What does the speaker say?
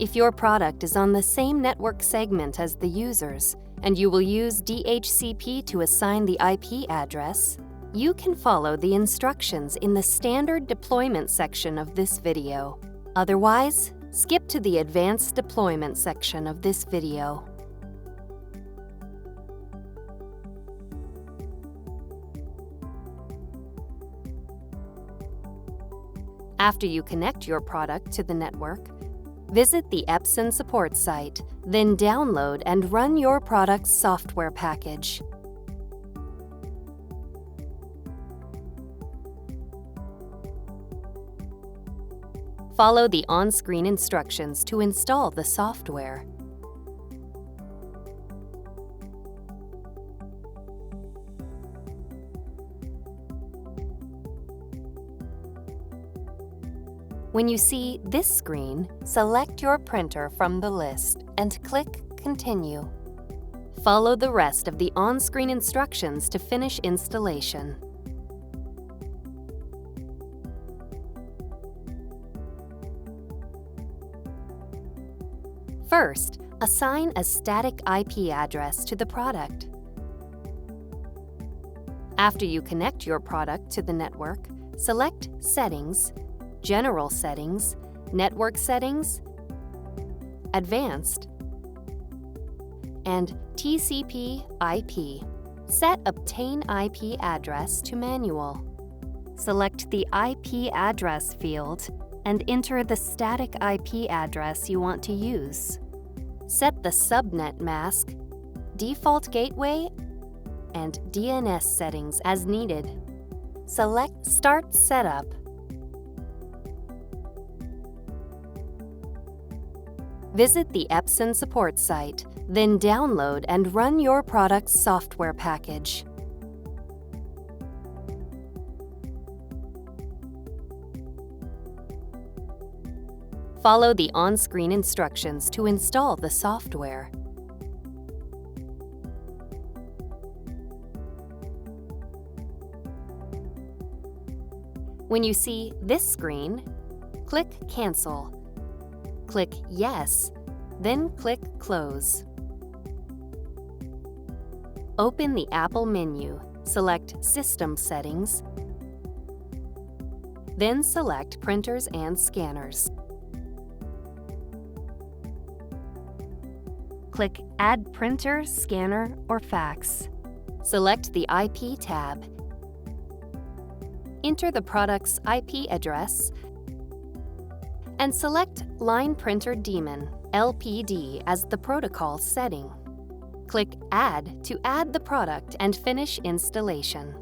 If your product is on the same network segment as the user's, and you will use DHCP to assign the IP address, you can follow the instructions in the standard deployment section of this video. Otherwise, skip to the advanced deployment section of this video. After you connect your product to the network, visit the Epson support site, then download and run your product's software package. Follow the on-screen instructions to install the software. When you see this screen, select your printer from the list and click Continue. Follow the rest of the on-screen instructions to finish installation. First, assign a static IP address to the product. After you connect your product to the network, select Settings, General Settings, Network Settings, Advanced, and TCP/IP. Set Obtain IP Address to Manual. Select the IP address field and enter the static IP address you want to use. Set the subnet mask, default gateway, and DNS settings as needed. Select Start Setup. Visit the Epson support site, then download and run your product's software package. Follow the on-screen instructions to install the software. When you see this screen, click Cancel. Click Yes, then click Close. Open the Apple menu, select System Settings, then select Printers and Scanners. Click Add Printer, Scanner, or Fax. Select the IP tab. Enter the product's IP address and select Line Printer Daemon, LPD, as the protocol setting. Click Add to add the product and finish installation.